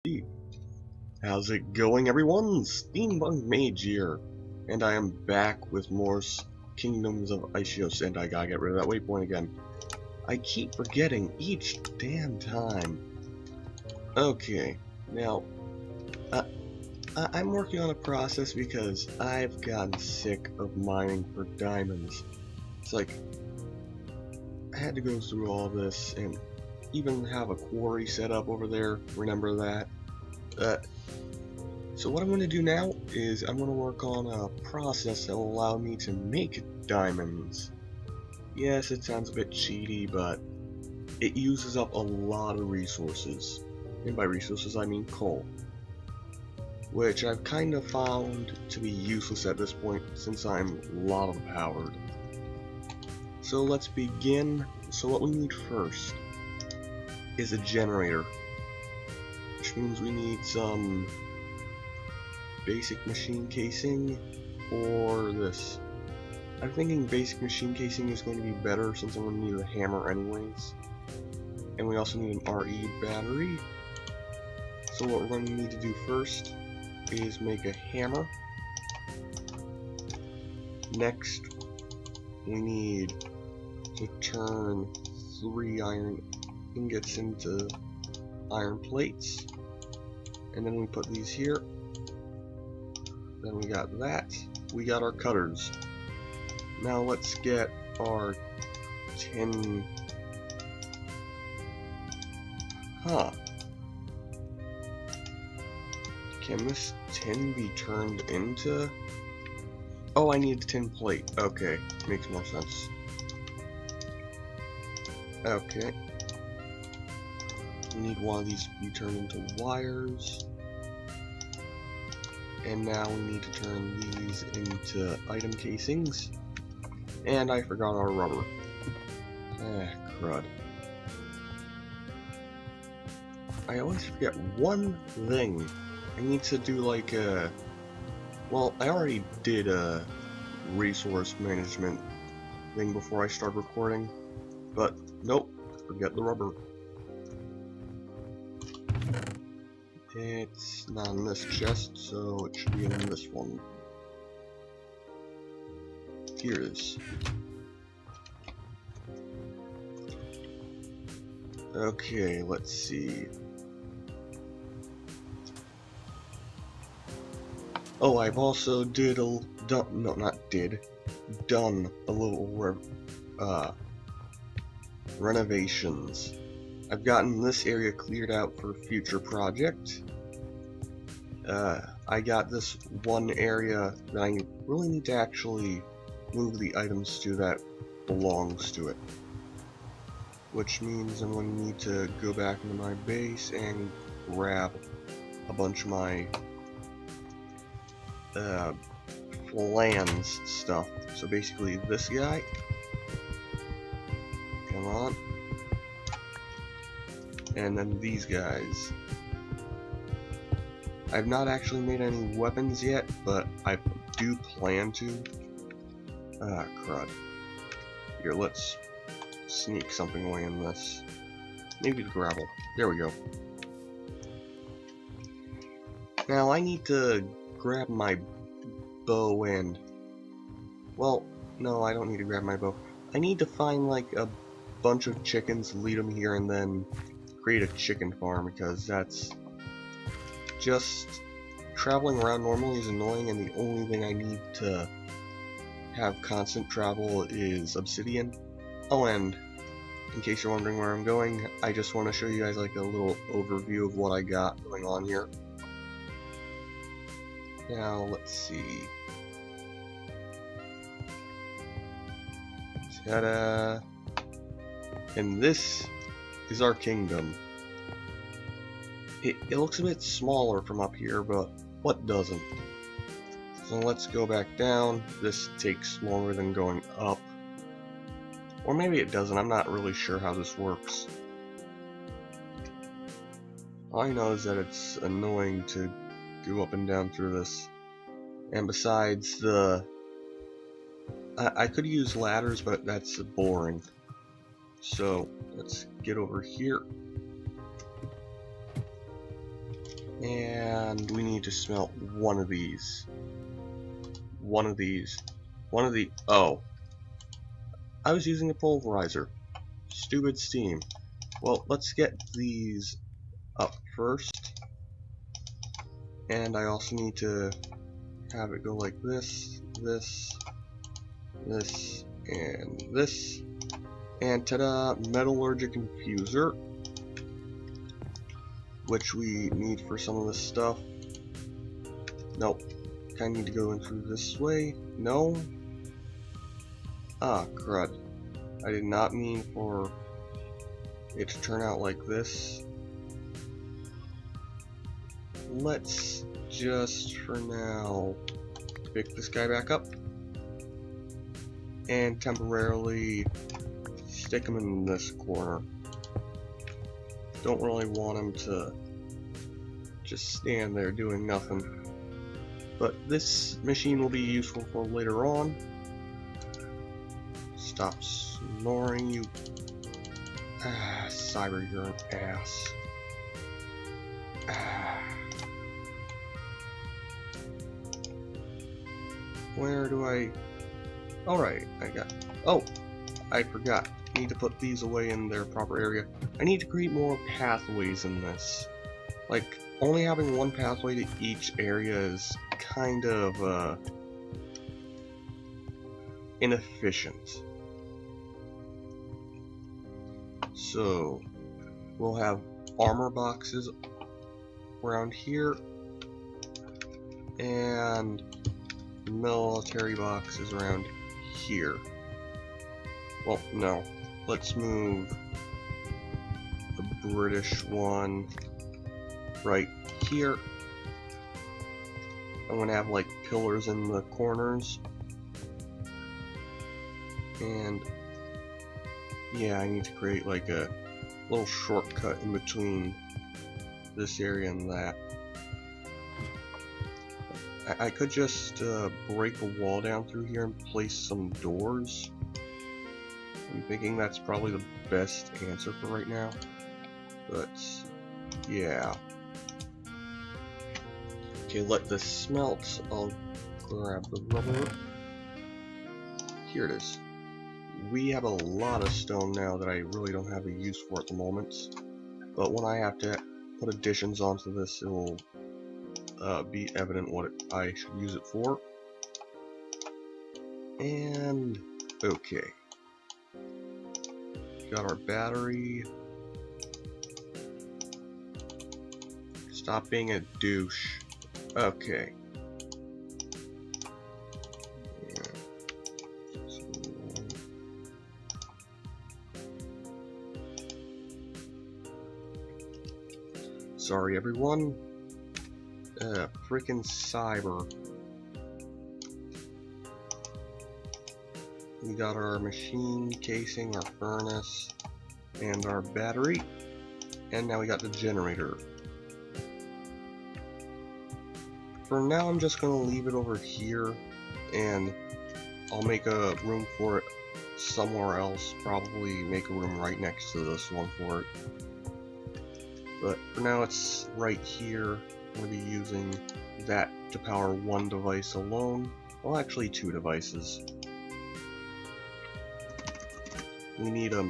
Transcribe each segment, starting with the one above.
Hey, how's it going, everyone? Steampunk Mage here, and I am back with more Kingdoms of Iceos, and I gotta get rid of that waypoint again. I keep forgetting each damn time. Okay, now, I'm working on a process because I've gotten sick of mining for diamonds. It's like, I had to go through all this and even have a quarry set up over there, remember that? So what I'm going to do now is I'm going to work on a process that will allow me to make diamonds. Yes, it sounds a bit cheaty, but it uses up a lot of resources. And by resources I mean coal. Which I've kind of found to be useless at this point since I'm lava powered. So let's begin. So what we need first is a generator. Which means we need some basic machine casing or this. I'm thinking basic machine casing is going to be better since I'm going to need a hammer anyways. And we also need an RE battery. So what we're going to need to do first is make a hammer. Next, we need to turn 3 iron ingots into iron plates. And then we put these here. Then we got that. We got our cutters. Now let's get our tin. Huh. Can this tin be turned into... Oh, I need a tin plate. Okay, makes more sense. Okay. We need one of these to be turned into wires. And now we need to turn these into item casings. And I forgot our rubber. Crud. I always forget one thing. I need to do like a... Well, I already did a resource management thing before I start recording. But, nope. Forget the rubber. It's not in this chest, so it should be in this one. Here it is. Okay, let's see. Oh, I've also done a little renovations. I've gotten this area cleared out for a future project. I got this one area that I really need to actually move the items to that belongs to it. Which means I'm going to need to go back into my base and grab a bunch of my plans stuff. So basically this guy. Come on. And then these guys. I've not actually made any weapons yet, but I do plan to. Crud. Here, let's sneak something away in this. Maybe the gravel. There we go. Now I need to grab my bow and... Well, no, I don't need to grab my bow. I need to find like a bunch of chickens, lead them here, and then create a chicken farm, because that's just traveling around normally is annoying, and the only thing I need to have constant travel is obsidian. Oh, and in case you're wondering where I'm going, I just want to show you guys like a little overview of what I got going on here. Now let's see. Ta-da! And this is our kingdom. It looks a bit smaller from up here, but what doesn't? So let's go back down. This takes longer than going up. Or maybe it doesn't, I'm not really sure how this works. All I know is that it's annoying to go up and down through this. And besides, I could use ladders, but that's boring. So let's get over here. And we need to smelt one of these. Oh, I was using a pulverizer. Stupid steam. Well, let's get these up first. And I also need to have it go like this, this, and this. And ta-da, metallurgic infuser, which we need for some of this stuff. Nope. I need to go in through this way. No. Ah, crud. I did not mean for it to turn out like this. Let's just, for now, pick this guy back up and temporarily stick him in this corner. Don't really want him to just stand there doing nothing. But this machine will be useful for later on. Stop snoring, you... Cyber, you're an ass. Where do I... Alright, I got... Oh! I forgot. I need to put these away in their proper area. I need to create more pathways in this. Like, only having one pathway to each area is kind of, inefficient. So, we'll have armor boxes around here, and military boxes around here. Well, no. Let's move the British one right here. I'm gonna have like pillars in the corners. And yeah, I need to create like a little shortcut in between this area and that. I could just break a wall down through here and place some doors. I'm thinking that's probably the best answer for right now. But yeah. Okay, let this smelt. I'll grab the rubber. Here it is. We have a lot of stone now that I really don't have a use for at the moment. But when I have to put additions onto this, it will be evident what I should use it for. And okay. Got our battery. Stop being a douche. Okay. Sorry everyone. Freaking cyber. We got our machine casing, our furnace, and our battery. And now we got the generator. For now I'm just going to leave it over here, and I'll make a room for it somewhere else. Probably make a room right next to this one for it. But for now it's right here. I'm going to be using that to power one device alone. Well, actually 2 devices. We need a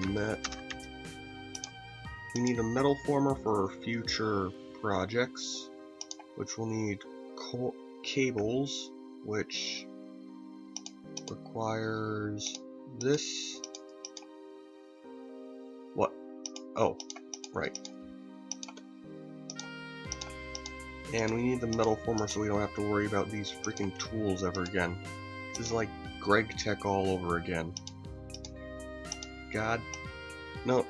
metal former for future projects, which will need cables, which requires this. What? Oh, right. And we need the metal former so we don't have to worry about these freaking tools ever again. This is like Greg Tech all over again. God. No.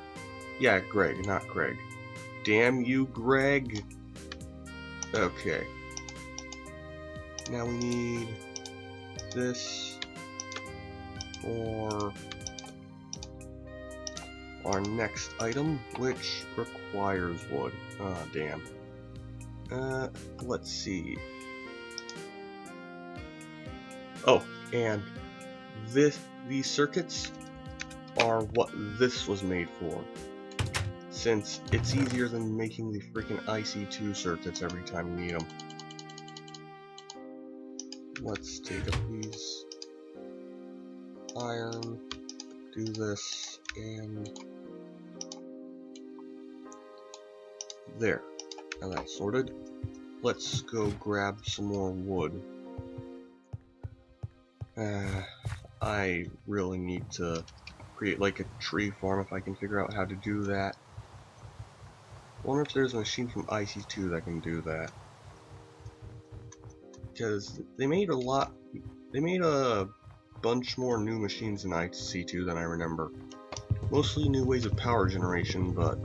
Yeah, Greg, not Greg. Damn you, Greg. Okay. Now we need this for our next item, which requires wood. Ah, damn. Let's see. Oh, and these circuits are what this was made for. since it's easier than making the freaking IC2 circuits every time we need them. Let's take a piece iron, do this, and there. Now that's sorted. Let's go grab some more wood. I really need to create like a tree farm if I can figure out how to do that. Wonder if there's a machine from IC2 that can do that. Because they made a bunch more new machines in IC2 than I remember. Mostly new ways of power generation, but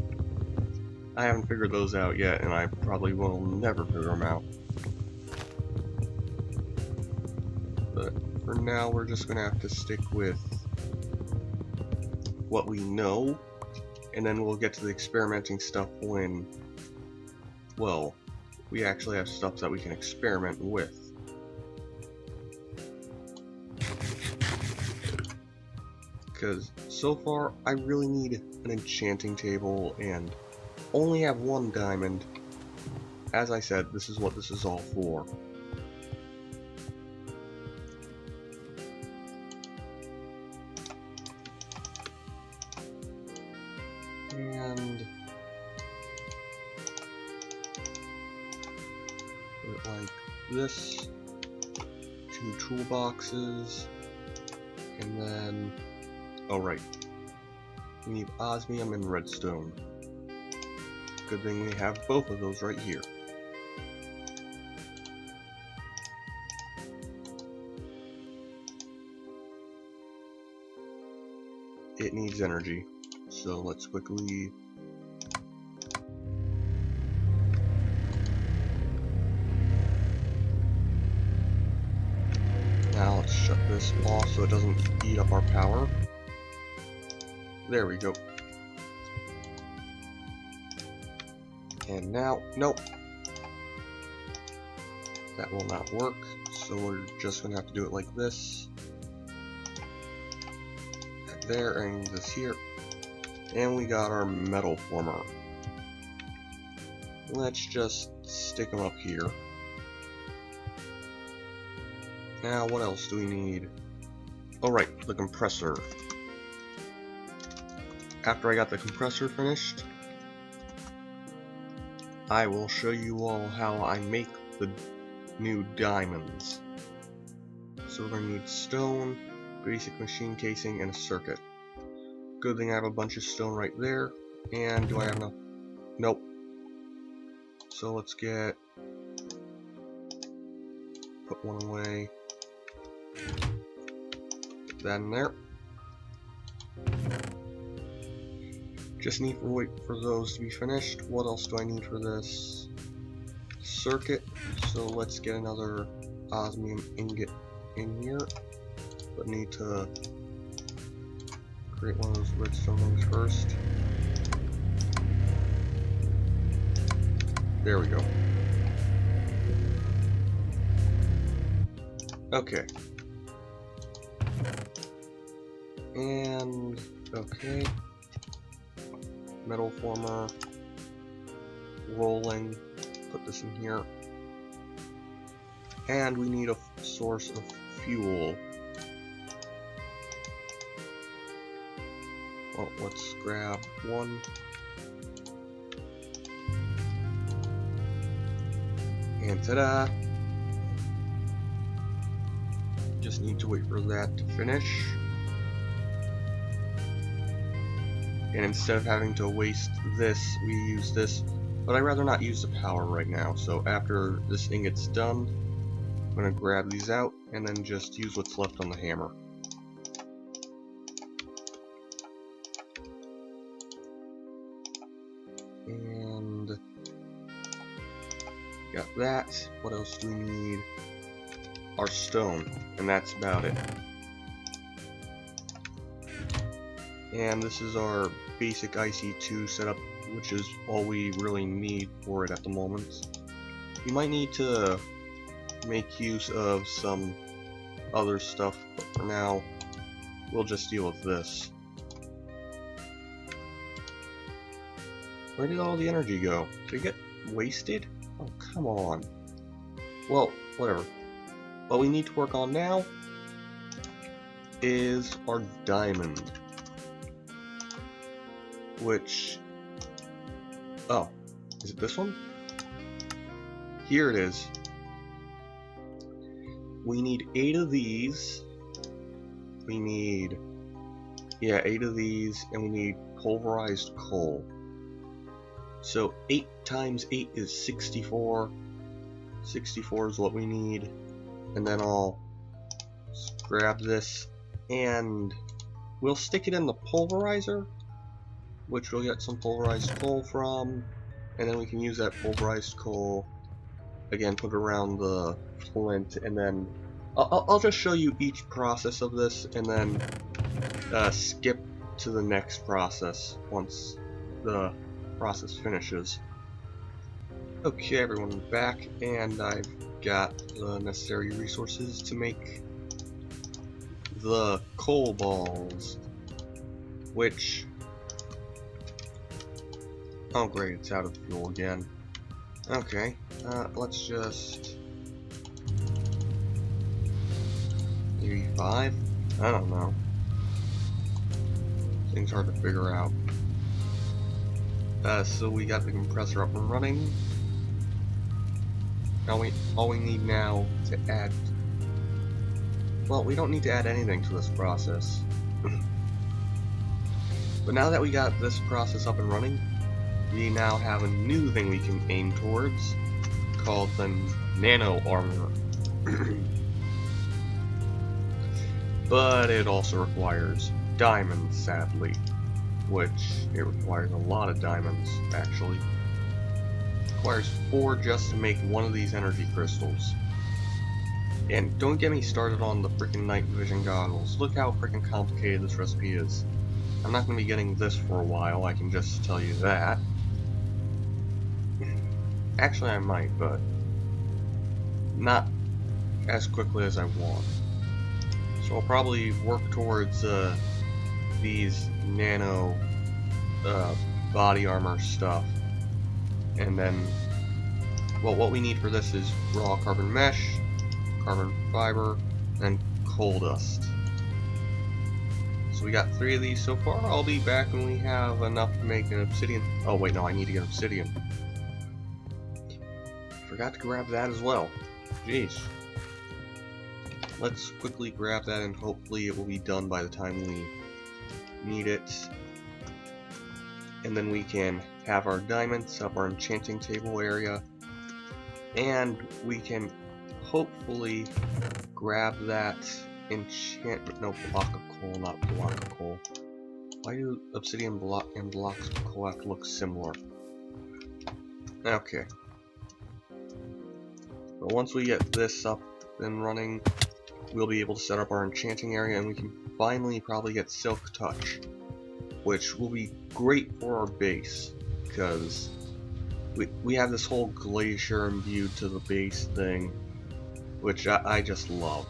I haven't figured those out yet, and I probably will never figure them out. But for now, we're just gonna have to stick with what we know, and then we'll get to the experimenting stuff when, well, we actually have stuff that we can experiment with. Because so far, I really need an enchanting table and only have one diamond. As I said, this is what this is all for. And put it like this. 2 toolboxes. And then, oh right, we need osmium and redstone. Good thing we have both of those right here. It needs energy, so let's quickly now let's shut this off so it doesn't eat up our power. There we go. And now, nope. That will not work, so we're just gonna have to do it like this. That there, and this here. And we got our metal former. Let's just stick them up here. Now, what else do we need? Oh right, the compressor. After I got the compressor finished, I will show you all how I make the new diamonds. So we're going to need stone, basic machine casing, and a circuit. Good thing I have a bunch of stone right there. And do I have enough? Nope. So let's put one away. Put that in there. Just need to wait for those to be finished. What else do I need for this? Circuit. So let's get another osmium ingot in here. But need to create one of those redstone ones first. There we go. Okay. And okay. Metal former, rolling, put this in here, and we need a source of fuel. Well, let's grab one, and ta-da! Just need to wait for that to finish. And instead of having to waste this, we use this. But I'd rather not use the power right now. So after this ingot's done, I'm going to grab these out and then just use what's left on the hammer. And got that. What else do we need? Our stone. And that's about it. And this is our basic IC2 setup, which is all we really need for it at the moment. We might need to make use of some other stuff, but for now, we'll just deal with this. Where did all the energy go? Did it get wasted? Oh, come on. Well, whatever. What we need to work on now is our diamond. Which... oh, is it this one? Here it is. We need 8 of these. We need... yeah, 8 of these, and we need pulverized coal. So 8 times 8 is 64. 64 is what we need. And then I'll grab this, and we'll stick it in the pulverizer, which we'll get some pulverized coal from, and then we can use that pulverized coal, again, put it around the flint, and then I'll just show you each process of this, and then skip to the next process once the process finishes. Okay, everyone, back, and I've got the necessary resources to make the coal balls, which... oh great, it's out of fuel again. Okay, let's just... maybe 5? I don't know. Things hard to figure out. So we got the compressor up and running. All we need now to add... well, we don't need to add anything to this process. But now that we got this process up and running, we now have a new thing we can aim towards, called the nano armor. But it also requires diamonds, sadly. Which, it requires a lot of diamonds, actually. It requires 4 just to make one of these energy crystals. And don't get me started on the freaking night vision goggles. Look how freaking complicated this recipe is. I'm not going to be getting this for a while, I can just tell you that. Actually, I might, but not as quickly as I want. So I'll probably work towards these nano body armor stuff, and then, well, what we need for this is raw carbon mesh, carbon fiber, and coal dust. So we got 3 of these so far. I'll be back when we have enough to make an obsidian. Oh wait, no, I need to get obsidian. Forgot to grab that as well. Jeez. Let's quickly grab that, and hopefully it will be done by the time we need it. And then we can have our diamonds up our enchanting table area, and we can hopefully grab that enchantment, no, block of coal, not block of coal. Why do obsidian block and blocks of coal have to look similar? Okay. But once we get this up and running, we'll be able to set up our enchanting area, and we can finally probably get Silk Touch, which will be great for our base, because we have this whole glacier imbued to the base thing, which I just love.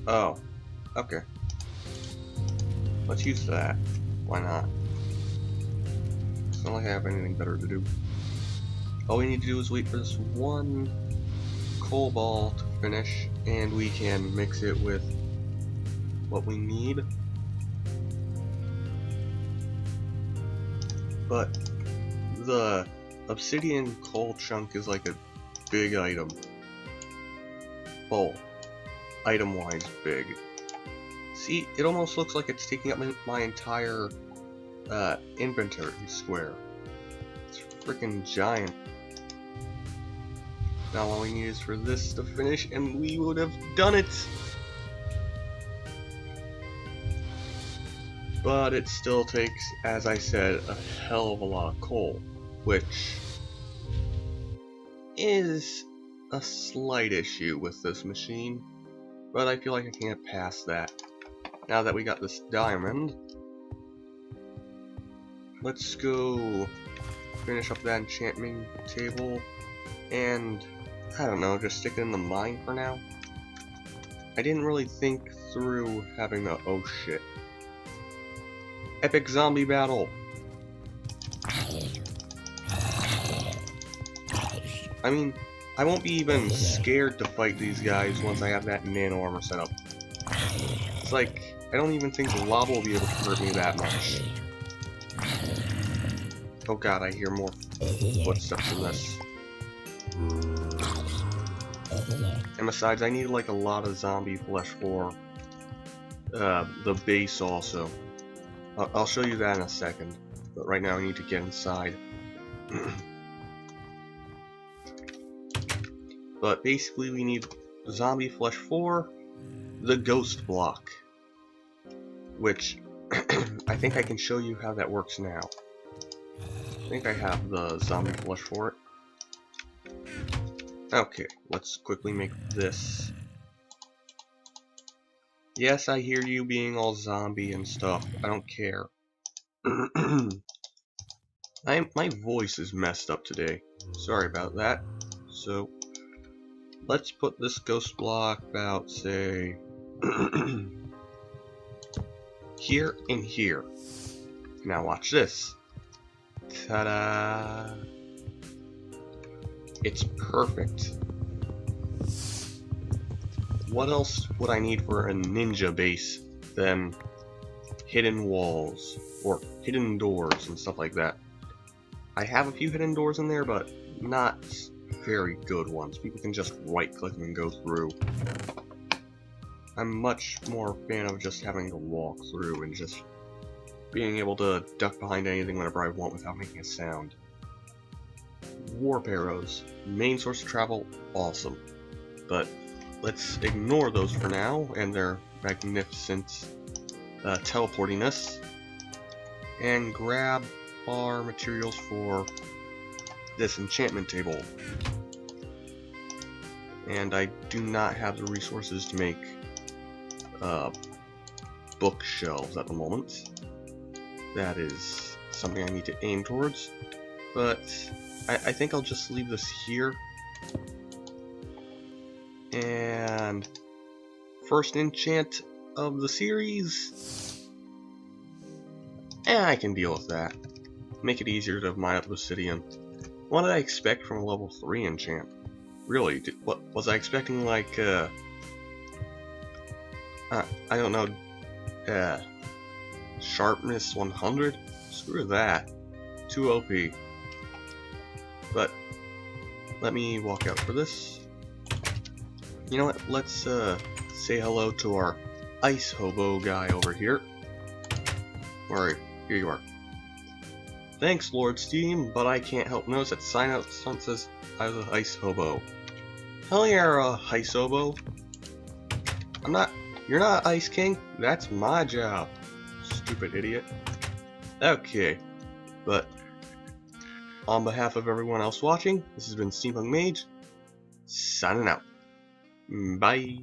Oh, okay. Let's use that. Why not? It's not like I have anything better to do. All we need to do is wait for this one coal ball to finish, and we can mix it with what we need. But the obsidian coal chunk is like a big item. Oh, item-wise big. See, it almost looks like it's taking up my entire inventory square. It's freaking giant. Now all we need is for this to finish, and we would have done it! But it still takes, as I said, a hell of a lot of coal, which is a slight issue with this machine, but I feel like I can get past that. Now that we got this diamond, let's go finish up that enchanting table, and I don't know, just stick it in the mine for now. I didn't really think through having a... oh shit. Epic zombie battle. I mean, I won't be even scared to fight these guys once I have that nano armor set up. It's like, I don't even think the lava will be able to hurt me that much. Oh god, I hear more footsteps in this. And besides, I need like a lot of zombie flesh for the base also. I'll show you that in a second, but right now I need to get inside. But basically we need zombie flesh for the ghost block, which I think I can show you how that works now. I think I have the zombie flesh for it. Okay, let's quickly make this. Yes, I hear you being all zombie and stuff. I don't care. My voice is messed up today. Sorry about that. So, let's put this ghost block about, say, here and here. Now watch this. Ta-da! It's perfect. What else would I need for a ninja base than hidden walls or hidden doors and stuff like that? I have a few hidden doors in there, but not very good ones. People can just right-click and go through. I'm much more a fan of just having to walk through and just being able to duck behind anything whenever I want without making a sound. Warp arrows, main source of travel, awesome. But let's ignore those for now and their magnificent teleportiness, and grab our materials for this enchantment table. And I do not have the resources to make bookshelves at the moment. That is something I need to aim towards, but I think I'll just leave this here. And first enchant of the series, and I can deal with that. Make it easier to mine up obsidian. What did I expect from a level 3 enchant? Really, what was I expecting? Like I don't know, sharpness 100? Screw that, too OP. But let me walk out for this. You know what, let's say hello to our ice hobo guy over here. Alright, here you are. Thanks, Lord Steam, but I can't help notice that sign out front says I was an ice hobo. Hell yeah, ice hobo. You're not Ice King, that's my job. Stupid idiot. Okay, but on behalf of everyone else watching, this has been Steampunk Mage, signing out. Bye.